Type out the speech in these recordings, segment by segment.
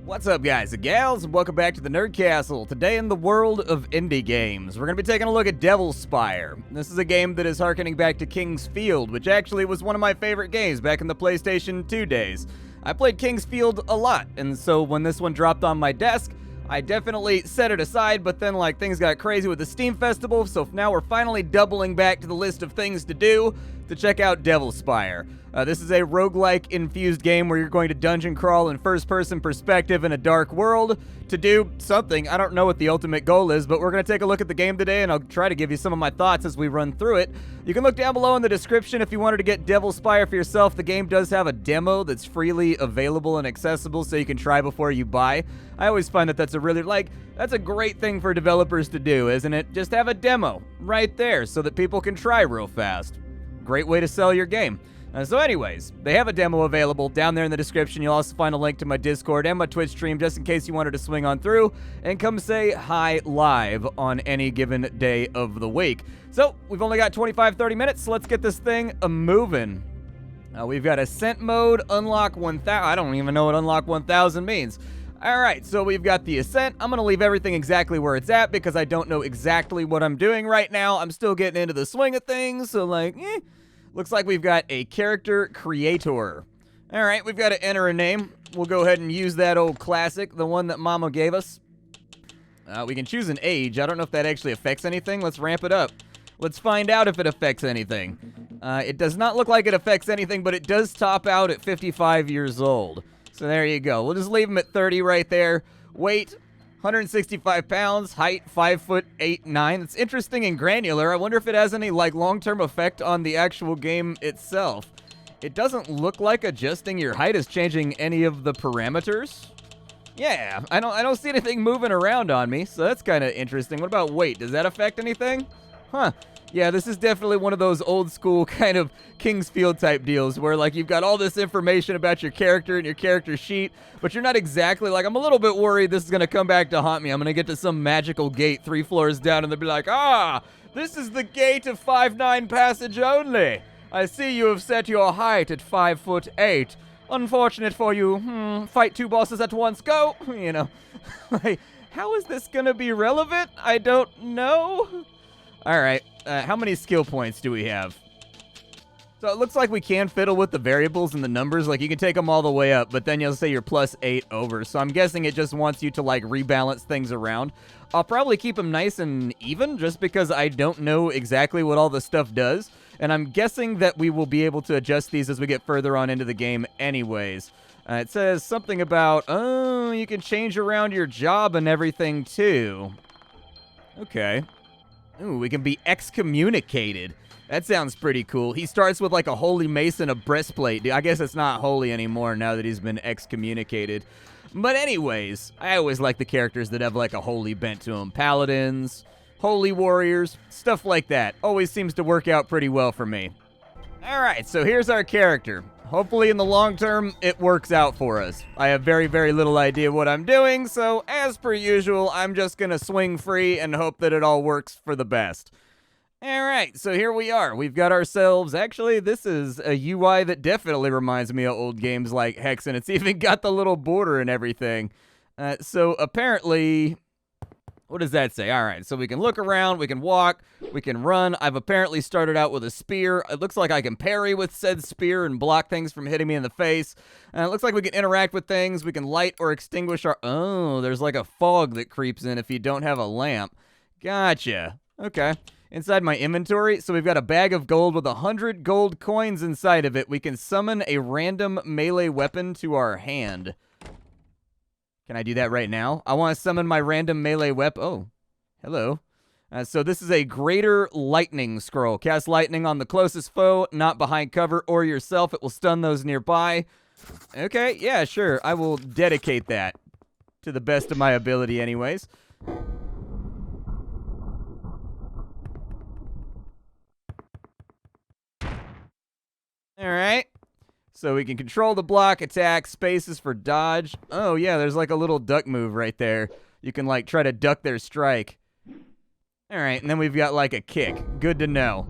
What's up, guys and gals, and welcome back to the Nerd Castle. Today in the world of indie games, we're going to be taking a look at Devil Spire. This is a game that is harkening back to King's Field, which actually was one of my favorite games back in the PlayStation 2 days. I played King's Field a lot, and so when this one dropped on my desk, I definitely set it aside, but then things got crazy with the Steam Festival, so now we're finally doubling back to the list of things to do to check out Devil Spire. This is a roguelike infused game where you're going to dungeon crawl in first-person perspective in a dark world to do something. I don't know what the ultimate goal is, but we're going to take a look at the game today, and I'll try to give you some of my thoughts as we run through it. You can look down below in the description if you wanted to get Devil Spire for yourself. The game does have a demo that's freely available and accessible, so you can try before you buy. I always find that that's a really, that's a great thing for developers to do, isn't it? Just have a demo right there so that people can try real fast. Great way to sell your game. So anyways, they have a demo available down there in the description. You'll also find a link to my Discord and my Twitch stream just in case you wanted to swing on through and come say hi live on any given day of the week. So we've only got 25-30 minutes, so let's get this thing moving. We've got Ascent mode, unlock 1000. I don't even know what unlock 1000 means. Alright, so we've got the Ascent. I'm going to leave everything exactly where it's at because I don't know exactly what I'm doing right now. I'm still getting into the swing of things, so looks like we've got a character creator. Alright, we've got to enter a name. We'll go ahead and use that old classic, the one that Mama gave us. We can choose an age. I don't know if that actually affects anything. Let's ramp it up. Let's find out if it affects anything. It does not look like it affects anything, but it does top out at 55 years old. So there you go. We'll just leave him at 30 right there. Weight, 165 pounds. Height, 5'8'9". It's interesting and granular. I wonder if it has any long-term effect on the actual game itself. It doesn't look like adjusting your height is changing any of the parameters. Yeah, I don't see anything moving around on me, so that's kind of interesting. What about weight? Does that affect anything? Huh. Yeah, this is definitely one of those old school kind of King's Field type deals where you've got all this information about your character and your character sheet, but you're not exactly I'm a little bit worried this is going to come back to haunt me. I'm going to get to some magical gate 3 floors down and they'll be like, this is the gate of 5'9" passage only. I see you have set your height at 5'8". Unfortunate for you. Fight 2 bosses at once. Go. You know, how is this going to be relevant? I don't know. All right, how many skill points do we have? So it looks like we can fiddle with the variables and the numbers. You can take them all the way up, but then you'll say you're +8 over. So I'm guessing it just wants you to, rebalance things around. I'll probably keep them nice and even just because I don't know exactly what all this stuff does. And I'm guessing that we will be able to adjust these as we get further on into the game anyways. It says something about, you can change around your job and everything too. Okay. Ooh, we can be excommunicated. That sounds pretty cool. He starts with a holy mace and a breastplate. I guess it's not holy anymore now that he's been excommunicated. But anyways, I always like the characters that have a holy bent to them. Paladins, holy warriors, stuff like that. Always seems to work out pretty well for me. Alright, so here's our character. Hopefully in the long term, it works out for us. I have very, very little idea what I'm doing, so as per usual, I'm just gonna swing free and hope that it all works for the best. Alright, so here we are. We've got ourselves, actually, this is a UI that definitely reminds me of old games like Hexen. It's even got the little border and everything. So apparently, what does that say? All right, so we can look around, we can walk, we can run. I've apparently started out with a spear. It looks like I can parry with said spear and block things from hitting me in the face. It looks like we can interact with things. We can light or extinguish our... Oh, there's a fog that creeps in if you don't have a lamp. Gotcha. Okay. Inside my inventory, so we've got a bag of gold with 100 gold coins inside of it. We can summon a random melee weapon to our hand. Can I do that right now? I want to summon my random melee weapon. Oh, hello. So this is a greater lightning scroll. Cast lightning on the closest foe, not behind cover or yourself. It will stun those nearby. Okay, yeah, sure. I will dedicate that to the best of my ability anyways. All right. So we can control the block, attack, spaces for dodge. Oh, yeah, there's a little duck move right there. You can, try to duck their strike. All right, and then we've got, a kick. Good to know.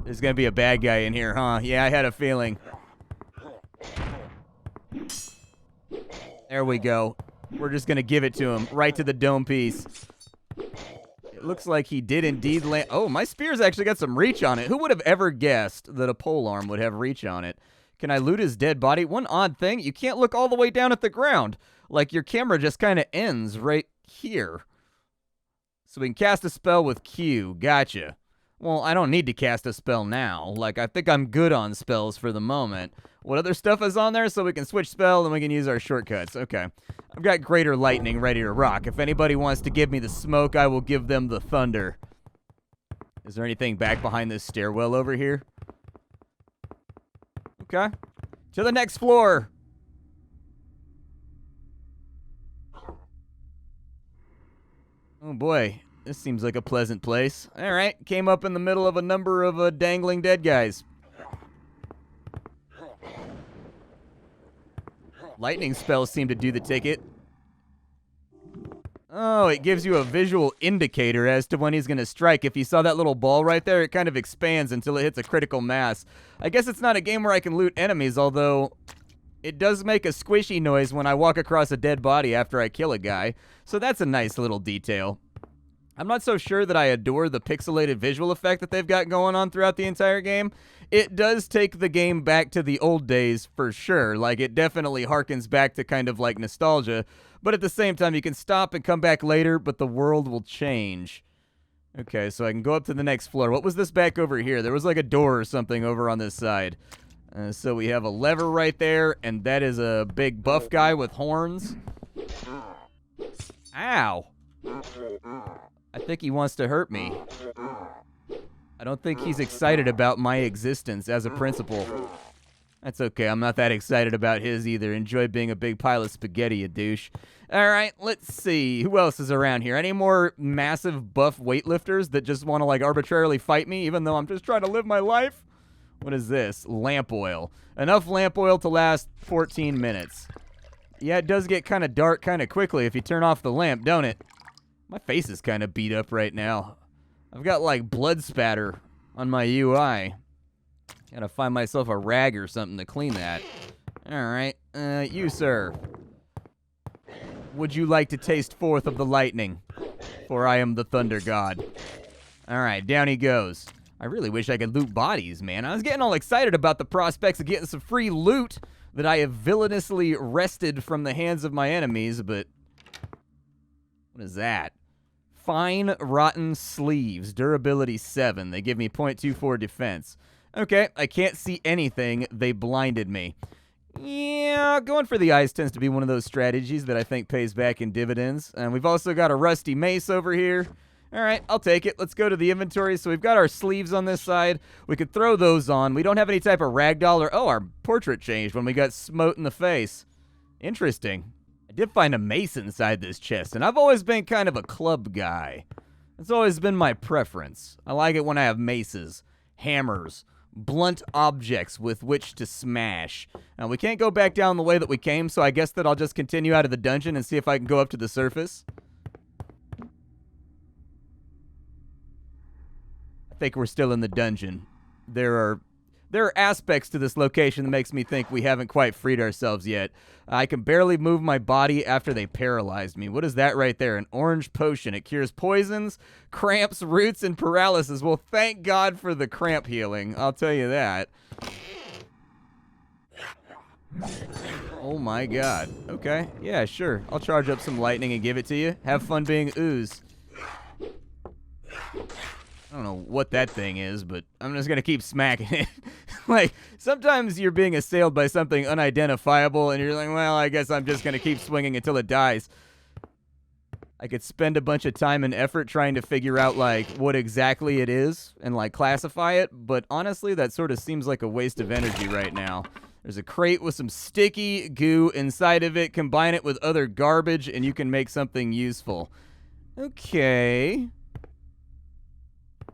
There's gonna be a bad guy in here, huh? Yeah, I had a feeling. There we go. We're just going to give it to him. Right to the dome piece. It looks like he did indeed land. Oh, my spear's actually got some reach on it. Who would have ever guessed that a polearm would have reach on it? Can I loot his dead body? One odd thing, you can't look all the way down at the ground. Like, your camera just kind of ends right here. So we can cast a spell with Q. Gotcha. Well, I don't need to cast a spell now. Like, I think I'm good on spells for the moment. What other stuff is on there? So we can switch spell and we can use our shortcuts. Okay. I've got Greater Lightning ready to rock. If anybody wants to give me the smoke, I will give them the thunder. Is there anything back behind this stairwell over here? Okay. To the next floor. Oh boy, this seems like a pleasant place. Alright, came up in the middle of a number of dangling dead guys. Lightning spells seem to do the ticket. Oh, it gives you a visual indicator as to when he's going to strike. If you saw that little ball right there, it kind of expands until it hits a critical mass. I guess it's not a game where I can loot enemies, although it does make a squishy noise when I walk across a dead body after I kill a guy. So that's a nice little detail. I'm not so sure that I adore the pixelated visual effect that they've got going on throughout the entire game. It does take the game back to the old days for sure. Like, it definitely harkens back to kind of like nostalgia. But at the same time, you can stop and come back later, but the world will change. Okay, so I can go up to the next floor. What was this back over here? There was like a door or something over on this side. So we have a lever right there, and that is a big buff guy with horns. Ow. I think he wants to hurt me. I don't think he's excited about my existence as a principal. That's okay, I'm not that excited about his either. Enjoy being a big pile of spaghetti, you douche. Alright, let's see. Who else is around here? Any more massive buff weightlifters that just want to, like, arbitrarily fight me, even though I'm just trying to live my life? What is this? Lamp oil. Enough lamp oil to last 14 minutes. Yeah, it does get kind of dark kind of quickly if you turn off the lamp, don't it? My face is kind of beat up right now. I've got, like, blood spatter on my UI. Gotta find myself a rag or something to clean that. Alright, you, sir. Would you like to taste forth of the lightning? For I am the thunder god. Alright, down he goes. I really wish I could loot bodies, man. I was getting all excited about the prospects of getting some free loot that I have villainously wrested from the hands of my enemies, but... what is that? Fine rotten sleeves. Durability 7. They give me 0.24 defense. Okay, I can't see anything. They blinded me. Yeah, going for the eyes tends to be one of those strategies that I think pays back in dividends. And we've also got a rusty mace over here. All right, I'll take it. Let's go to the inventory. So we've got our sleeves on this side. We could throw those on. We don't have any type of ragdoll or... oh, our portrait changed when we got smote in the face. Interesting. I did find a mace inside this chest, and I've always been kind of a club guy. It's always been my preference. I like it when I have maces, hammers, blunt objects with which to smash. Now, we can't go back down the way that we came, so I guess that I'll just continue out of the dungeon and see if I can go up to the surface. I think we're still in the dungeon. There are aspects to this location that makes me think we haven't quite freed ourselves yet. I can barely move my body after they paralyzed me. What is that right there? An orange potion. It cures poisons, cramps, roots, and paralysis. Well, thank God for the cramp healing. I'll tell you that. Oh my God. Okay. Yeah, sure. I'll charge up some lightning and give it to you. Have fun being ooze. I don't know what that thing is, but I'm just going to keep smacking it. Like, sometimes you're being assailed by something unidentifiable, and you're like, well, I guess I'm just going to keep swinging until it dies. I could spend a bunch of time and effort trying to figure out, like, what exactly it is and, like, classify it, but honestly, that sort of seems like a waste of energy right now. There's a crate with some sticky goo inside of it. Combine it with other garbage, and you can make something useful. Okay.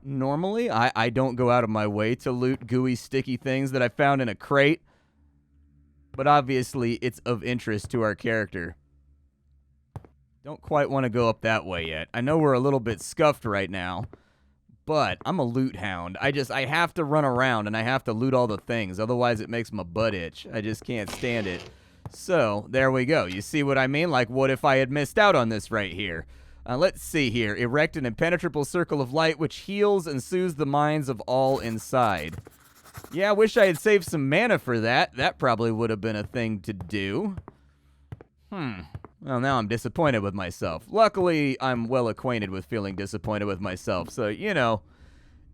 Normally, I don't go out of my way to loot gooey, sticky things that I found in a crate. But obviously, it's of interest to our character. Don't quite want to go up that way yet. I know we're a little bit scuffed right now. But I'm a loot hound. I have to run around and I have to loot all the things. Otherwise, it makes my butt itch. I just can't stand it. So, there we go. You see what I mean? Like, what if I had missed out on this right here? Let's see here. Erect an impenetrable circle of light which heals and soothes the minds of all inside. Yeah, I wish I had saved some mana for that. That probably would have been a thing to do. Well, now I'm disappointed with myself. Luckily, I'm well acquainted with feeling disappointed with myself. So, you know,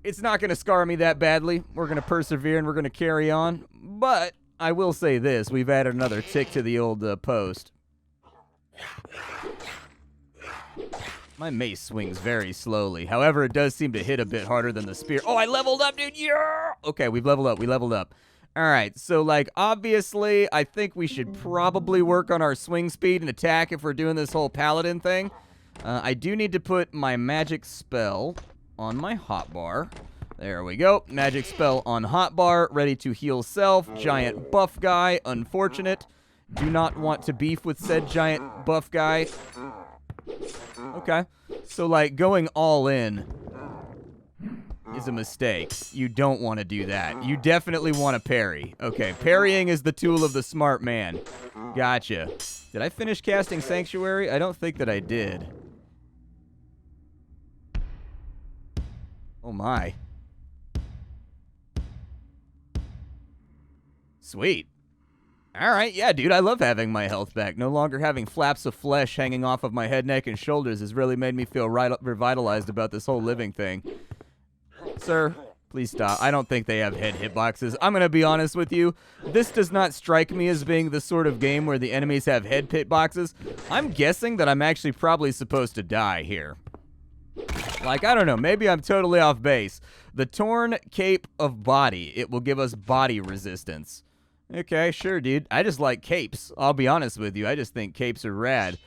it's not going to scar me that badly. We're going to persevere and we're going to carry on. But I will say this. We've added another tick to the old post. My mace swings very slowly. However, it does seem to hit a bit harder than the spear. Oh, I leveled up, dude. Yeah! Okay, we've leveled up. We leveled up. All right, so, like, obviously, I think we should probably work on our swing speed and attack if we're doing this whole paladin thing. I do need to put my magic spell on my hotbar. There we go. Magic spell on hotbar. Ready to heal self. Giant buff guy. Unfortunate. Do not want to beef with said giant buff guy. Okay. So, like, going all in is a mistake. You don't want to do that. You definitely want to parry. Okay, parrying is the tool of the smart man. Gotcha. Did I finish casting Sanctuary? I don't think that I did. Oh my. Sweet. Alright, yeah, dude, I love having my health back. No longer having flaps of flesh hanging off of my head, neck, and shoulders has really made me feel revitalized about this whole living thing. Sir, please stop. I don't think they have head hitboxes. I'm going to be honest with you. This does not strike me as being the sort of game where the enemies have head hitboxes. I'm guessing that I'm actually probably supposed to die here. Like, I don't know. Maybe I'm totally off base. The Torn Cape of Body. It will give us body resistance. Okay, sure, dude. I just like capes. I'll be honest with you. I just think capes are rad.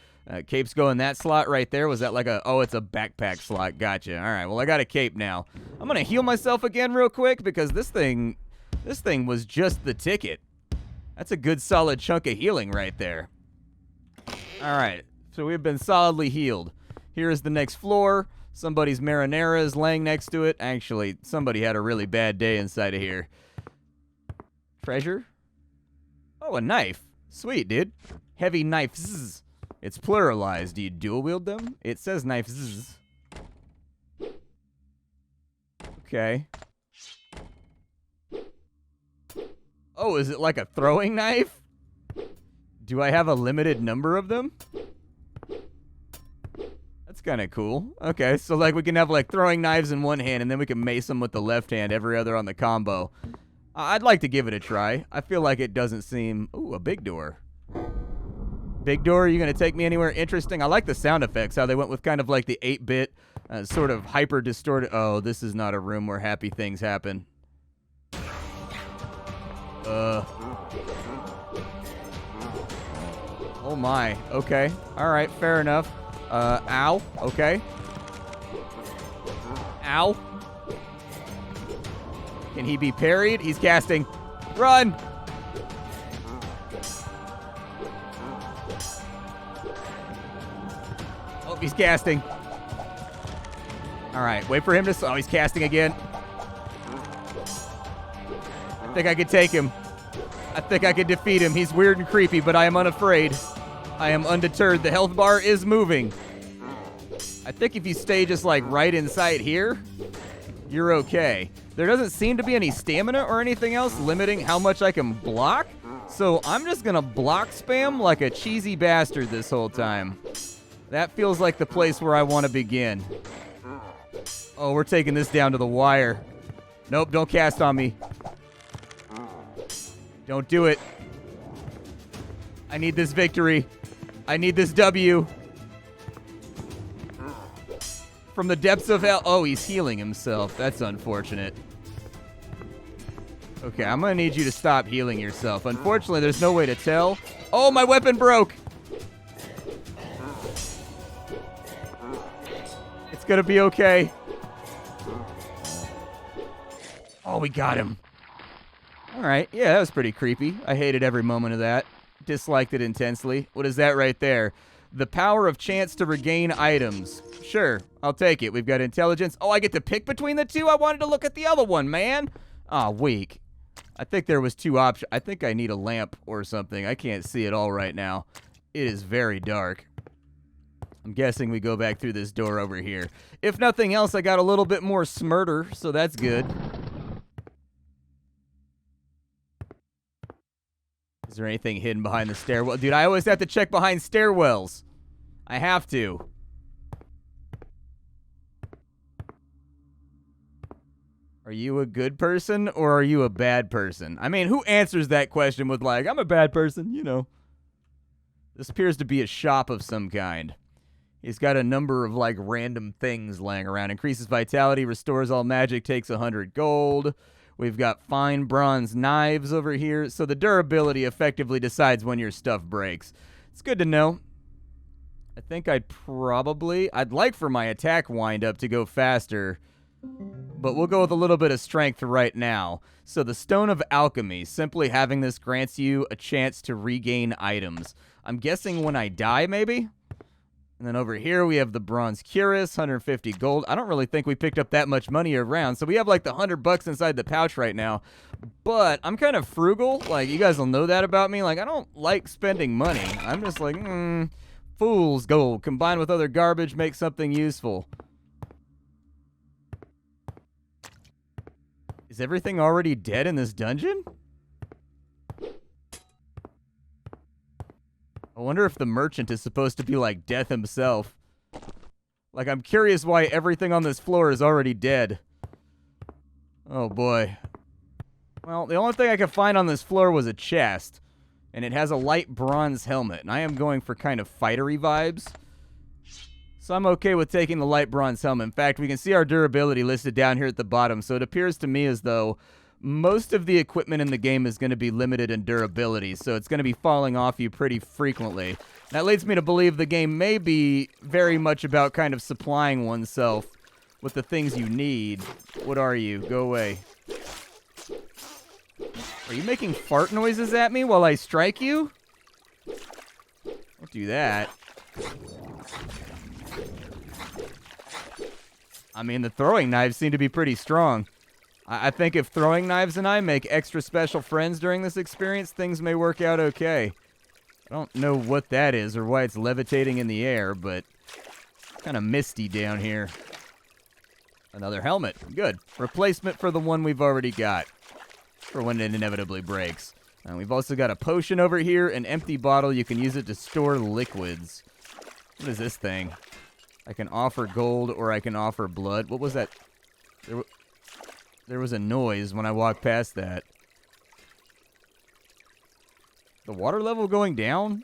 Capes go in that slot right there. Was that like a... Oh, it's a backpack slot. Gotcha. All right, well, I got a cape now. I'm going to heal myself again real quick because this thing was just the ticket. That's a good solid chunk of healing right there. All right, so we've been solidly healed. Here is the next floor. Somebody's marinara is laying next to it. Actually, somebody had a really bad day inside of here. Treasure? Oh, a knife. Sweet, dude. Heavy knives. It's pluralized. Do you dual wield them? It says knives. Okay. Oh, is it like a throwing knife? Do I have a limited number of them? That's kind of cool. Okay, so like we can have like throwing knives in one hand and then we can mace them with the left hand, every other on the combo. I'd like to give it a try. I feel like it doesn't seem... Ooh, a big door. Big door, are you going to take me anywhere interesting? I like the sound effects, how they went with kind of like the 8-bit, sort of hyper-distorted... Oh, this is not a room where happy things happen. Oh my, okay. Alright, fair enough. Ow, okay. Ow. Can he be parried? He's casting. Run! Oh, he's casting. All right, wait for him to... Oh, he's casting again. I think I could take him. I think I could defeat him. He's weird and creepy, but I am unafraid. I am undeterred. The health bar is moving. I think if you stay just like right inside here, you're okay. There doesn't seem to be any stamina or anything else limiting how much I can block. So I'm just going to block spam like a cheesy bastard this whole time. That feels like the place where I want to begin. Oh, we're taking this down to the wire. Nope, don't cast on me. Don't do it. I need this victory. I need this W. From the depths of hell. Oh, he's healing himself. That's unfortunate. Okay, I'm going to need you to stop healing yourself. Unfortunately, there's no way to tell. Oh, my weapon broke. It's going to be okay. Oh, we got him. All right. Yeah, that was pretty creepy. I hated every moment of that. Disliked it intensely. What is that right there? The power of chance to regain items. Sure, I'll take it. We've got intelligence. Oh, I get to pick between the two? I wanted to look at the other one, man. Aw, weak. I think there was 2 options. I think I need a lamp or something. I can't see it all right now. It is very dark. I'm guessing we go back through this door over here. If nothing else, I got a little bit more smurder, so that's good. Is there anything hidden behind the stairwell? Dude, I always have to check behind stairwells. I have to. Are you a good person or are you a bad person? I mean, who answers that question with like, I'm a bad person, you know. This appears to be a shop of some kind. He's got a number of like random things laying around. Increases vitality, restores all magic, takes 100 gold. We've got fine bronze knives over here. So the durability effectively decides when your stuff breaks. It's good to know. I think I'd like for my attack wind up to go faster. But we'll go with a little bit of strength right now. So the Stone of Alchemy, simply having this grants you a chance to regain items. I'm guessing when I die, maybe? And then over here we have the Bronze Cuirass, 150 gold. I don't really think we picked up that much money around. So we have like the $100 inside the pouch right now. But I'm kind of frugal. Like, you guys will know that about me. Like, I don't like spending money. I'm just like, fool's gold. Combined with other garbage, make something useful. Is everything already dead in this dungeon? I wonder if the merchant is supposed to be like death himself. Like, I'm curious why everything on this floor is already dead. Oh boy. Well, the only thing I could find on this floor was a chest. And it has a light bronze helmet. And I am going for kind of fightery vibes. So I'm okay with taking the light bronze helmet. In fact, we can see our durability listed down here at the bottom. So it appears to me as though most of the equipment in the game is going to be limited in durability. So it's going to be falling off you pretty frequently. That leads me to believe the game may be very much about kind of supplying oneself with the things you need. What are you? Go away. Are you making fart noises at me while I strike you? Don't do that. I mean, the throwing knives seem to be pretty strong. I think if throwing knives and I make extra special friends during this experience, things may work out okay. I don't know what that is or why it's levitating in the air, but it's kind of misty down here. Another helmet. Good. Replacement for the one we've already got for when it inevitably breaks. And we've also got a potion over here, an empty bottle. You can use it to store liquids. What is this thing? I can offer gold or I can offer blood. What was that? There was a noise when I walked past that. The water level going down?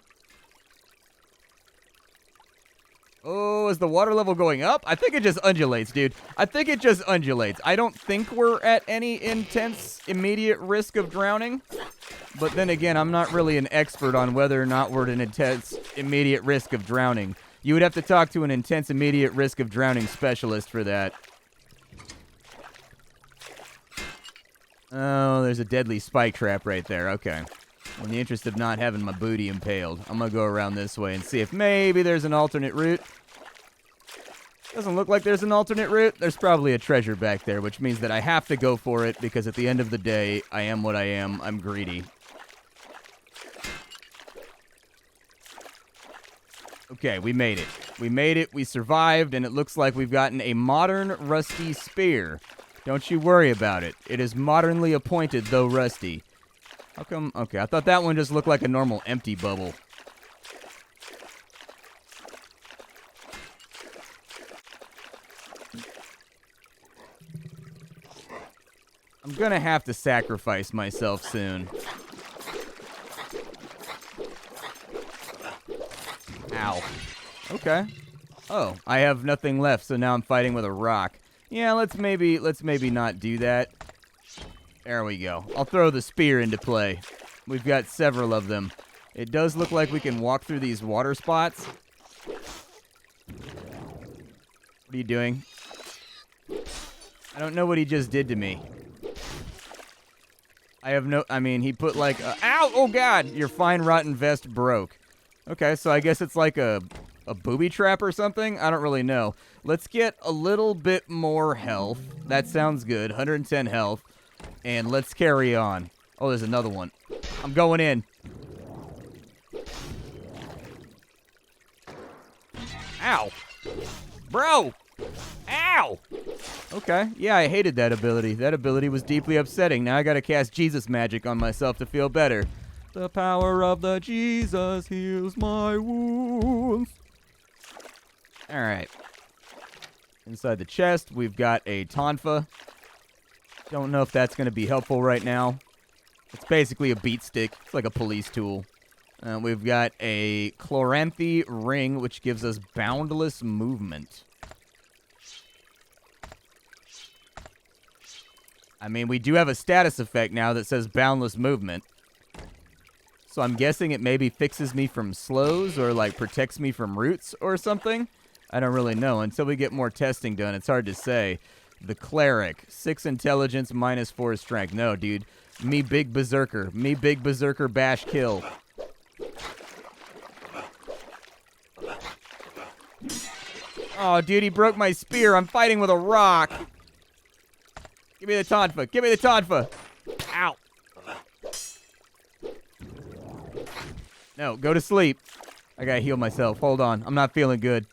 Oh, is the water level going up? I think it just undulates, dude. I think it just undulates. I don't think we're at any intense, immediate risk of drowning. But then again, I'm not really an expert on whether or not we're at an intense, immediate risk of drowning. You would have to talk to an intense, immediate risk of drowning specialist for that. Oh, there's a deadly spike trap right there. Okay. In the interest of not having my booty impaled, I'm going to go around this way and see if maybe there's an alternate route. Doesn't look like there's an alternate route. There's probably a treasure back there, which means that I have to go for it because at the end of the day, I am what I am. I'm greedy. Okay, we made it. We made it, we survived, and it looks like we've gotten a modern rusty spear. Don't you worry about it. It is modernly appointed, though rusty. How come? Okay, I thought that one just looked like a normal empty bubble. I'm gonna have to sacrifice myself soon. Ow. Okay. Oh, I have nothing left, so now I'm fighting with a rock. Yeah, let's maybe not do that. There we go. I'll throw the spear into play. We've got several of them. It does look like we can walk through these water spots. What are you doing? I don't know what he just did to me. I mean, he put like a, ow! Oh god! Your fine rotten vest broke. Okay, so I guess it's like a booby trap or something? I don't really know. Let's get a little bit more health. That sounds good. 110 health. and let's carry on. Oh, there's another one. I'm going in. Ow. Bro. Ow. Okay, yeah, I hated that ability. That ability was deeply upsetting. Now I gotta cast Jesus magic on myself to feel better. The power of the Jesus heals my wounds. Alright. Inside the chest, we've got a tonfa. Don't know if that's going to be helpful right now. It's basically a beat stick. It's like a police tool. We've got a chloranthy ring, which gives us boundless movement. I mean, we do have a status effect now that says boundless movement. So I'm guessing it maybe fixes me from slows or, like, protects me from roots or something. I don't really know. Until we get more testing done, it's hard to say. The Cleric. 6 intelligence, minus 4 strength. No, dude. Me big berserker. Me big berserker bash kill. Oh, dude, he broke my spear. I'm fighting with a rock. Give me the tonfa. Give me the tonfa. Ow. No, go to sleep. I gotta heal myself. Hold on. I'm not feeling good.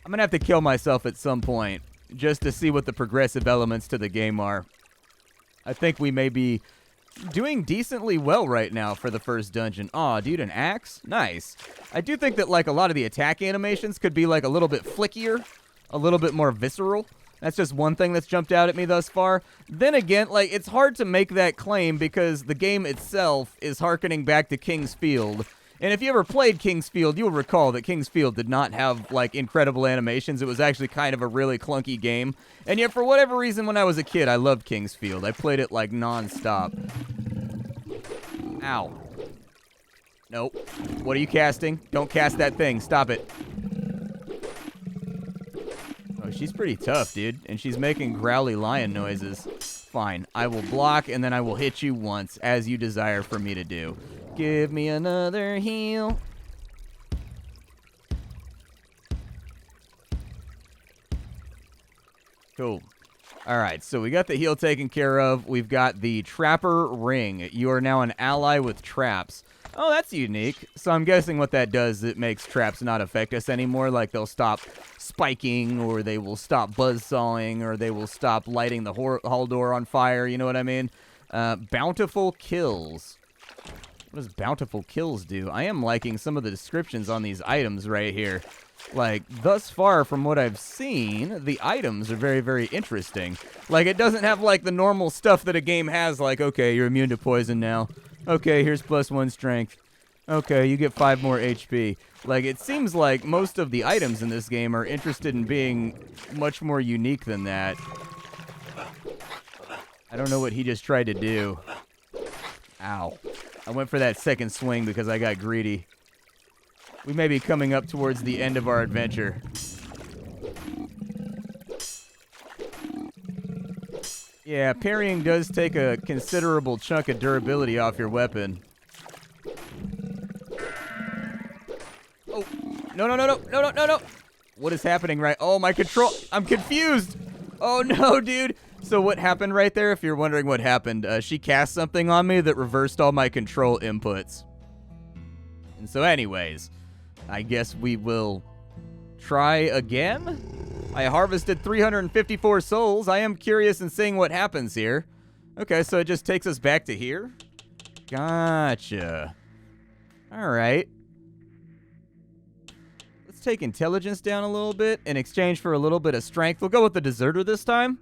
I'm gonna have to kill myself at some point just to see what the progressive elements to the game are. I think we may be doing decently well right now for the first dungeon. Aw, dude, an axe? Nice. I do think that, like, a lot of the attack animations could be, like, a little bit flickier, a little bit more visceral. That's just one thing that's jumped out at me thus far. Then again, like, it's hard to make that claim because the game itself is hearkening back to King's Field. And if you ever played King's Field, you'll recall that King's Field did not have, like, incredible animations. It was actually kind of a really clunky game. And yet, for whatever reason, when I was a kid, I loved King's Field. I played it, like, non-stop. Ow. Nope. What are you casting? Don't cast that thing. Stop it. Oh, she's pretty tough, dude. And she's making growly lion noises. Fine. I will block, and then I will hit you once, as you desire for me to do. Give me another heal. Cool. Alright, so we got the heal taken care of. We've got the Trapper Ring. You are now an ally with traps. Oh, that's unique. So I'm guessing what that does, it makes traps not affect us anymore. Like, they'll stop spiking, or they will stop buzzsawing, or they will stop lighting the hall door on fire. You know what I mean? Bountiful kills. What does bountiful kills do? I am liking some of the descriptions on these items right here. Like, thus far from what I've seen, the items are very, very interesting. Like, it doesn't have, like, the normal stuff that a game has, like, okay, you're immune to poison now. Okay, here's +1 strength. Okay, you get 5 more HP. Like, it seems like most of the items in this game are interested in being much more unique than that. I don't know what he just tried to do. Ow. I went for that second swing because I got greedy. We may be coming up towards the end of our adventure. Yeah, parrying does take a considerable chunk of durability off your weapon. Oh, no. What is happening right? Oh, my control. I'm confused. Oh, no, dude. So what happened right there, if you're wondering what happened, she cast something on me that reversed all my control inputs. And so anyways, I guess we will try again. I harvested 354 souls. I am curious in seeing what happens here. Okay, so it just takes us back to here. Gotcha. All right. Let's take intelligence down a little bit in exchange for a little bit of strength. We'll go with the deserter this time.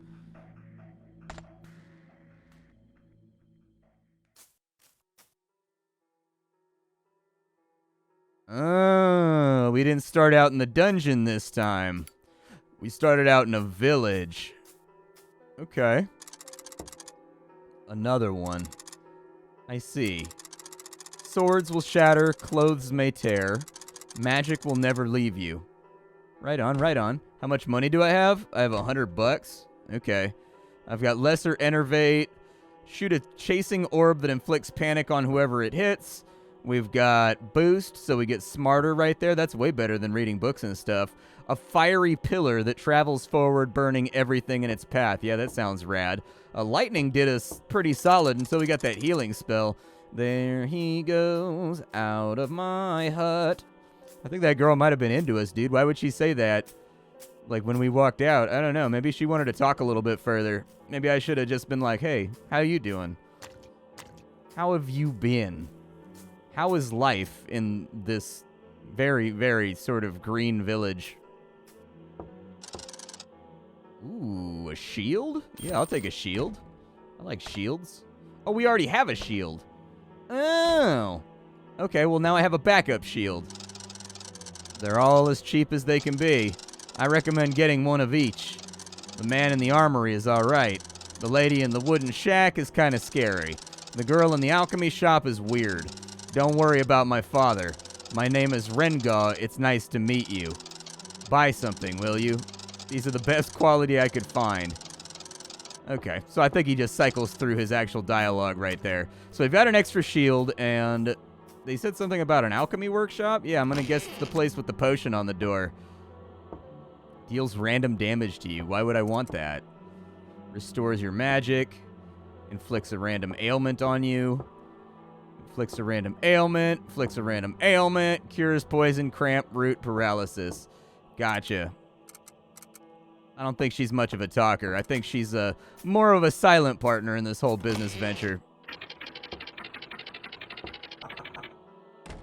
Oh, we didn't start out in the dungeon this time. We started out in a village. Okay. Another one. I see. Swords will shatter, clothes may tear. Magic will never leave you. Right on, right on. How much money do I have? I have $100. Okay. I've got lesser enervate. Shoot a chasing orb that inflicts panic on whoever it hits. We've got boost, so we get smarter right there. That's way better than reading books and stuff. A fiery pillar that travels forward, burning everything in its path. Yeah, that sounds rad. Lightning did us pretty solid until we got that healing spell. There he goes, out of my hut. I think that girl might have been into us, dude. Why would she say that? Like, when we walked out, I don't know. Maybe she wanted to talk a little bit further. Maybe I should have just been like, hey, how you doing? How have you been? How is life in this very, very sort of green village? Ooh, a shield? Yeah, I'll take a shield. I like shields. Oh, we already have a shield. Oh. Okay, well, now I have a backup shield. They're all as cheap as they can be. I recommend getting one of each. The man in the armory is all right. The lady in the wooden shack is kind of scary. The girl in the alchemy shop is weird. Don't worry about my father. My name is Rengaw. It's nice to meet you. Buy something, will you? These are the best quality I could find. Okay, so I think he just cycles through his actual dialogue right there. So we've got an extra shield, and they said something about an alchemy workshop? Yeah, I'm going to guess it's the place with the potion on the door. Deals random damage to you. Why would I want that? Restores your magic. Inflicts a random ailment on you. Inflicts a random ailment. Inflicts a random ailment. Cures poison, cramp, root, paralysis. Gotcha. I don't think she's much of a talker. I think she's more of a silent partner in this whole business venture.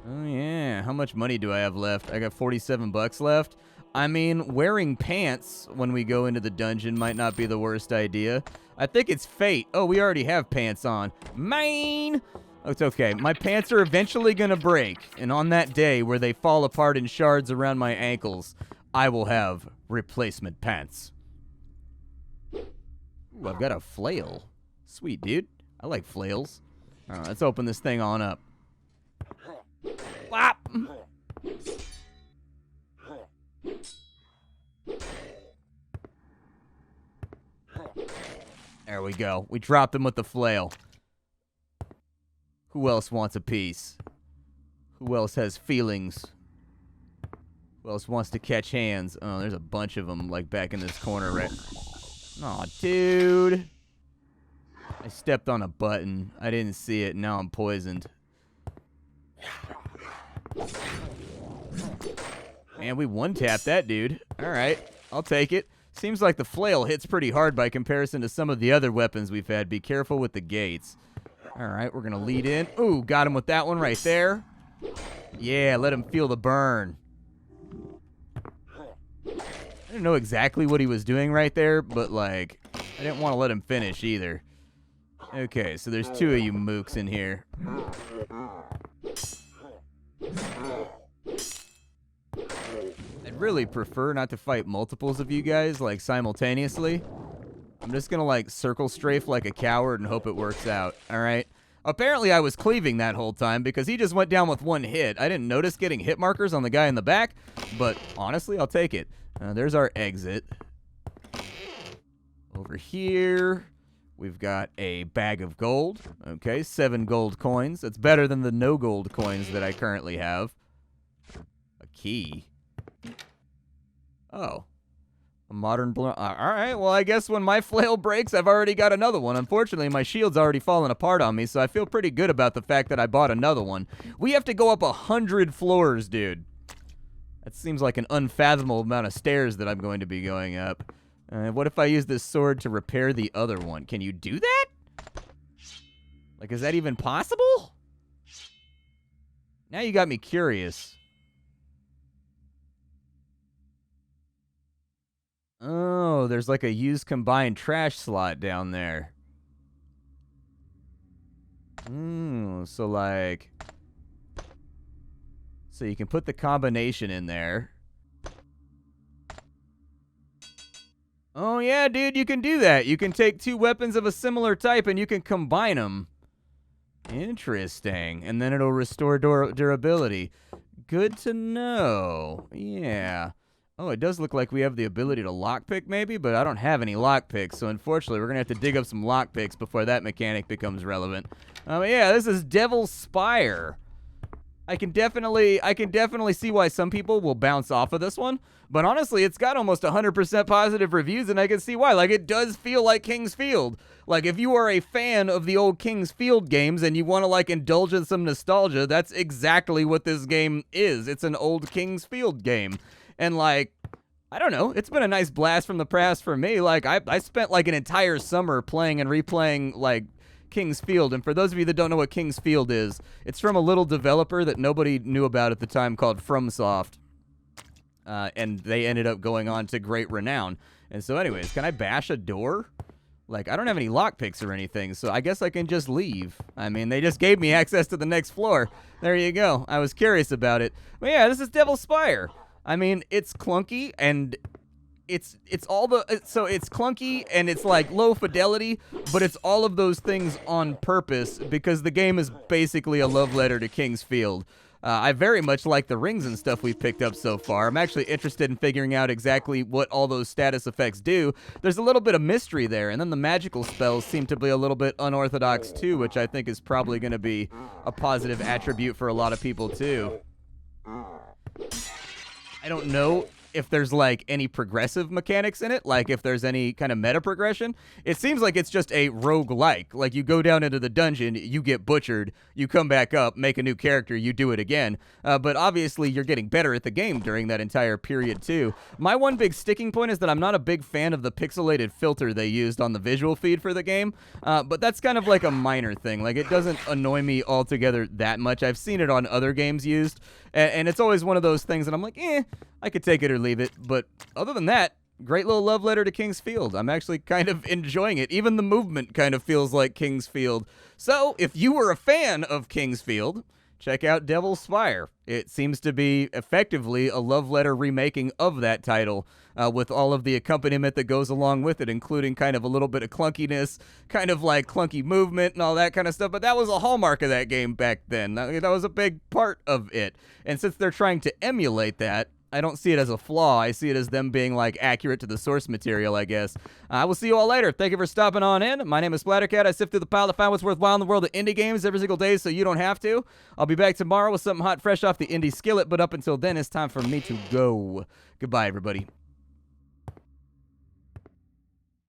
Oh, yeah. How much money do I have left? I got 47 bucks left. I mean, wearing pants when we go into the dungeon might not be the worst idea. I think it's fate. Oh, we already have pants on. Mine! Oh, it's okay. My pants are eventually going to break. And on that day where they fall apart in shards around my ankles, I will have replacement pants. Ooh, I've got a flail. Sweet, dude. I like flails. All right, let's open this thing on up. Whop! There we go. We dropped him with the flail. Who else wants a piece? Who else has feelings? Who else wants to catch hands? Oh, there's a bunch of them, like, back in this corner, right? Aw, dude. I stepped on a button. I didn't see it. Now I'm poisoned. Man, we one-tapped that dude. All right, I'll take it. Seems like the flail hits pretty hard by comparison to some of the other weapons we've had. Be careful with the gates. All right, we're going to lead in. Ooh, got him with that one right there. Yeah, let him feel the burn. I didn't know exactly what he was doing right there, but, like, I didn't want to let him finish either. Okay, so there's two of you mooks in here. I'd really prefer not to fight multiples of you guys, like, simultaneously. I'm just gonna, like, circle strafe like a coward and hope it works out, alright? Apparently I was cleaving that whole time because he just went down with one hit. I didn't notice getting hit markers on the guy in the back, but honestly, I'll take it. There's our exit. Over here, we've got a bag of gold. Okay, 7 gold coins. That's better than the no gold coins that I currently have. A key. Oh. A modern all right, well, I guess when my flail breaks, I've already got another one. Unfortunately, my shield's already fallen apart on me, so I feel pretty good about the fact that I bought another one. We have to go up 100 floors, dude. That seems like an unfathomable amount of stairs that I'm going to be going up. What if I use this sword to repair the other one? Can you do that? Like, is that even possible? Now you got me curious. Oh, there's like a used combined trash slot down there. So like... So you can put the combination in there. Oh yeah, dude, you can do that. You can take 2 weapons of a similar type and you can combine them. Interesting. And then it'll restore durability. Good to know. Yeah. Oh, it does look like we have the ability to lockpick maybe, but I don't have any lockpicks, so unfortunately we're going to have to dig up some lockpicks before that mechanic becomes relevant. But yeah, this is Devil Spire. I can definitely see why some people will bounce off of this one. But honestly, it's got almost 100% positive reviews, and I can see why. Like, it does feel like King's Field. Like, if you are a fan of the old King's Field games and you want to, like, indulge in some nostalgia, that's exactly what this game is. It's an old King's Field game. And, like, I don't know. It's been a nice blast from the past for me. Like, I spent, like, an entire summer playing and replaying, like, King's Field. And for those of you that don't know what King's Field is, it's from a little developer that nobody knew about at the time called FromSoft. And they ended up going on to great renown. And so anyways, can I bash a door? Like, I don't have any lockpicks or anything, so I guess I can just leave. I mean, they just gave me access to the next floor. There you go. I was curious about it. But yeah, this is Devil Spire. I mean, it's clunky, and it's clunky, and it's like low fidelity, but it's all of those things on purpose because the game is basically a love letter to King's Field. I very much like the rings and stuff we've picked up so far. I'm actually interested in figuring out exactly what all those status effects do. There's a little bit of mystery there, and then the magical spells seem to be a little bit unorthodox too, which I think is probably going to be a positive attribute for a lot of people too. I don't know if there's, like, any progressive mechanics in it, like if there's any kind of meta progression. It seems like it's just a roguelike. Like, you go down into the dungeon, you get butchered, you come back up, make a new character, you do it again. But obviously, you're getting better at the game during that entire period, too. My one big sticking point is that I'm not a big fan of the pixelated filter they used on the visual feed for the game, but that's kind of like a minor thing. Like, it doesn't annoy me altogether that much. I've seen it on other games used, and it's always one of those things that I'm like, I could take it or leave it. But other than that, great little love letter to King's Field. I'm actually kind of enjoying it. Even the movement kind of feels like King's Field. So if you were a fan of King's Field, check out Devil Spire. It seems to be effectively a love letter remaking of that title, with all of the accompaniment that goes along with it, including kind of a little bit of clunkiness, kind of like clunky movement and all that kind of stuff. But that was a hallmark of that game back then. That was a big part of it. And since they're trying to emulate that, I don't see it as a flaw. I see it as them being, like, accurate to the source material, I guess. I will see you all later. Thank you for stopping on in. My name is Splattercat. I sift through the pile to find what's worthwhile in the world of indie games every single day so you don't have to. I'll be back tomorrow with something hot, fresh off the indie skillet, but up until then, it's time for me to go. Goodbye, everybody.